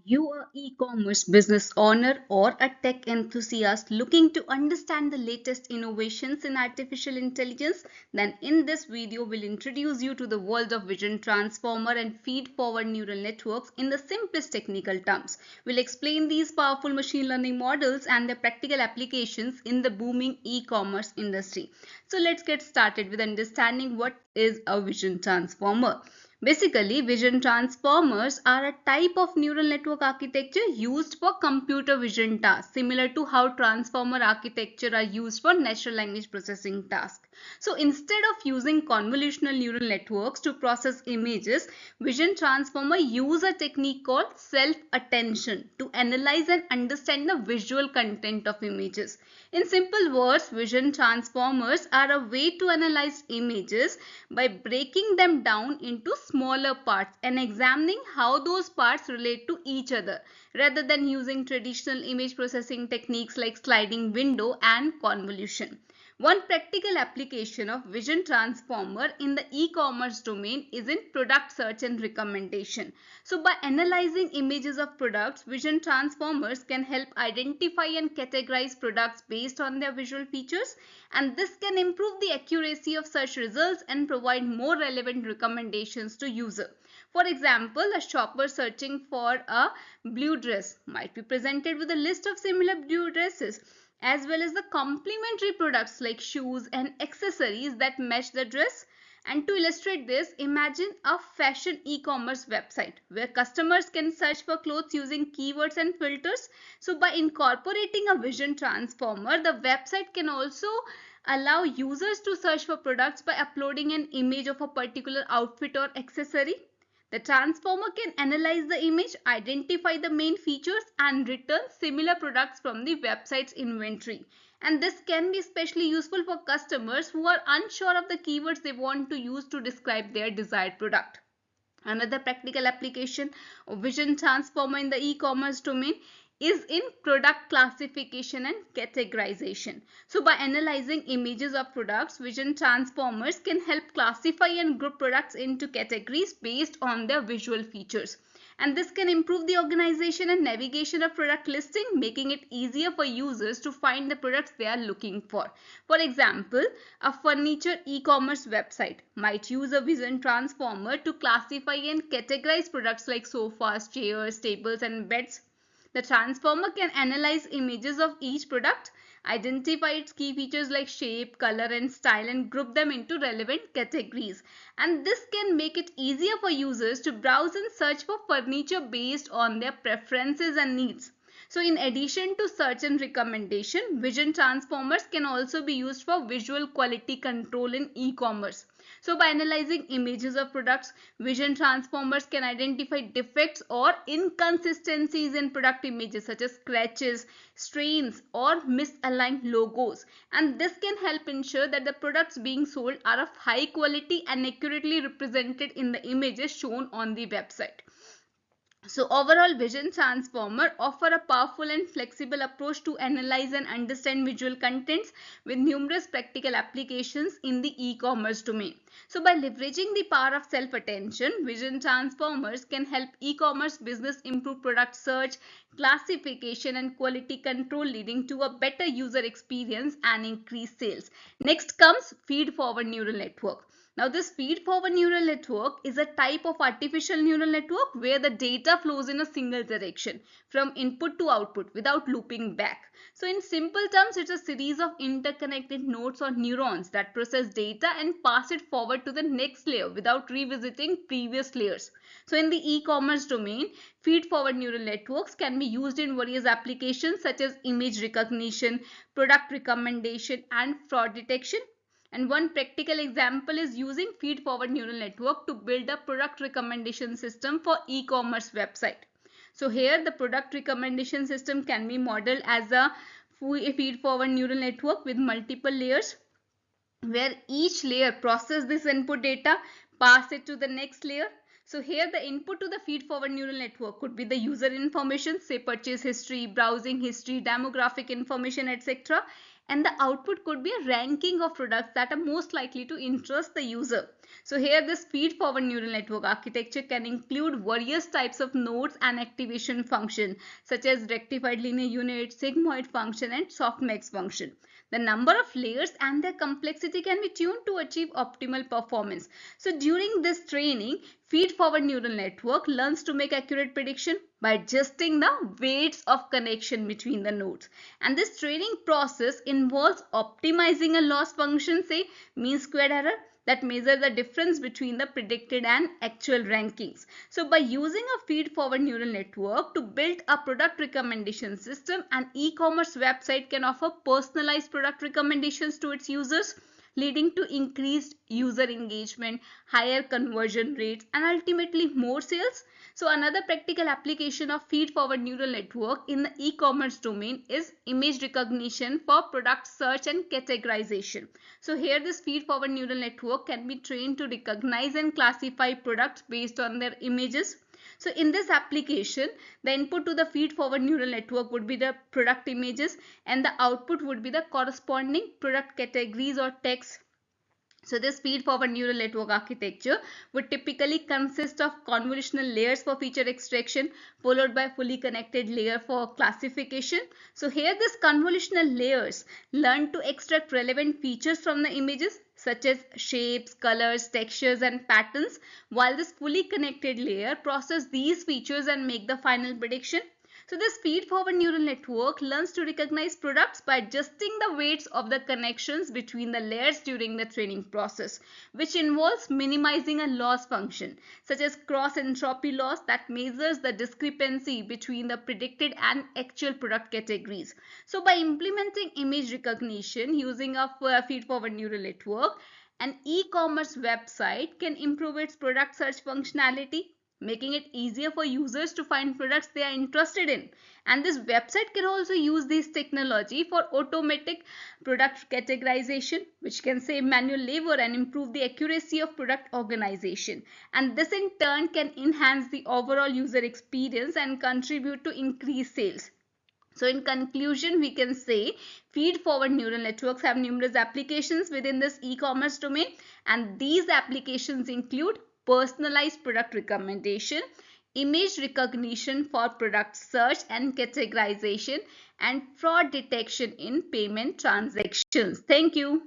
You are e-commerce business owner or a tech enthusiast looking to understand the latest innovations in artificial intelligence? Then in this video, we'll introduce you to the world of vision transformer and feed-forward neural networks in the simplest technical terms. We'll explain these powerful machine learning models and their practical applications in the booming e-commerce industry. So let's get started with understanding what is a vision transformer. Basically, vision transformers are a type of neural network architecture used for computer vision tasks, similar to how transformer architecture are used for natural language processing tasks. So instead of using convolutional neural networks to process images, vision transformer use a technique called self-attention to analyze and understand the visual content of images. In simple words, vision transformers are a way to analyze images by breaking them down into smaller parts and examining how those parts relate to each other, rather than using traditional image processing techniques like sliding window and convolution. One practical application of vision transformer in the e-commerce domain is in product search and recommendation. So by analyzing images of products, vision transformers can help identify and categorize products based on their visual features, and this can improve the accuracy of search results and provide more relevant recommendations to user. For example, a shopper searching for a blue dress might be presented with a list of similar blue dresses, as well as the complementary products like shoes and accessories that match the dress. And to illustrate this, imagine a fashion e-commerce website where customers can search for clothes using keywords and filters. So by incorporating a vision transformer, the website can also allow users to search for products by uploading an image of a particular outfit or accessory. The transformer can analyze the image, identify the main features, and return similar products from the website's inventory. And this can be especially useful for customers who are unsure of the keywords they want to use to describe their desired product. Another practical application of vision transformer in the e-commerce domain is in product classification and categorization. So by analyzing images of products, vision transformers can help classify and group products into categories based on their visual features. And this can improve the organization and navigation of product listing, making it easier for users to find the products they are looking for. For example, a furniture e-commerce website might use a vision transformer to classify and categorize products like sofas, chairs, tables, and beds. The transformer can analyze images of each product, identify its key features like shape, color, and style, and group them into relevant categories. And this can make it easier for users to browse and search for furniture based on their preferences and needs. So in addition to search and recommendation, vision transformers can also be used for visual quality control in e-commerce. So by analyzing images of products, vision transformers can identify defects or inconsistencies in product images such as scratches, stains, or misaligned logos. And this can help ensure that the products being sold are of high quality and accurately represented in the images shown on the website. So overall, vision transformer offer a powerful and flexible approach to analyze and understand visual contents with numerous practical applications in the e-commerce domain. So by leveraging the power of self-attention, vision transformers can help e-commerce business improve product search, classification, and quality control, leading to a better user experience and increased sales. Next comes feed-forward neural network. Now this feed-forward neural network is a type of artificial neural network where the data flows in a single direction from input to output without looping back. So in simple terms, it's a series of interconnected nodes or neurons that process data and pass it forward to the next layer without revisiting previous layers. So in the e-commerce domain, feed-forward neural networks can be used in various applications such as image recognition, product recommendation, and fraud detection. And one practical example is using feed-forward neural network to build a product recommendation system for e-commerce website. So here the product recommendation system can be modeled as a feed-forward neural network with multiple layers, where each layer processes this input data, pass it to the next layer. So here the input to the feed-forward neural network could be the user information, say purchase history, browsing history, demographic information, etc. And the output could be a ranking of products that are most likely to interest the user. So here this feed-forward neural network architecture can include various types of nodes and activation function such as rectified linear unit, sigmoid function and softmax function. The number of layers and their complexity can be tuned to achieve optimal performance. So during this training, feed-forward neural network learns to make accurate prediction by adjusting the weights of connection between the nodes. And this training process involves optimizing a loss function, say mean squared error, that measure the difference between the predicted and actual rankings. So by using a feed-forward neural network to build a product recommendation system, an e-commerce website can offer personalized product recommendations to its users, leading to increased user engagement, higher conversion rates, and ultimately more sales. So another practical application of feed-forward neural network in the e-commerce domain is image recognition for product search and categorization. So here this feed-forward neural network can be trained to recognize and classify products based on their images. So in this application, the input to the feed-forward neural network would be the product images and the output would be the corresponding product categories or text. So this feed-forward neural network architecture would typically consist of convolutional layers for feature extraction followed by fully connected layer for classification. So here this convolutional layers learn to extract relevant features from the images such as shapes, colors, textures and patterns, while this fully connected layer process these features and make the final prediction. So this feed-forward neural network learns to recognize products by adjusting the weights of the connections between the layers during the training process, which involves minimizing a loss function, such as cross entropy loss that measures the discrepancy between the predicted and actual product categories. So by implementing image recognition using a feed-forward neural network, an e-commerce website can improve its product search functionality, making it easier for users to find products they are interested in. And this website can also use this technology for automatic product categorization, which can save manual labor and improve the accuracy of product organization. And this in turn can enhance the overall user experience and contribute to increased sales. So in conclusion, we can say feed-forward neural networks have numerous applications within this e-commerce domain, and these applications include personalized product recommendation, image recognition for product search and categorization, and fraud detection in payment transactions. Thank you.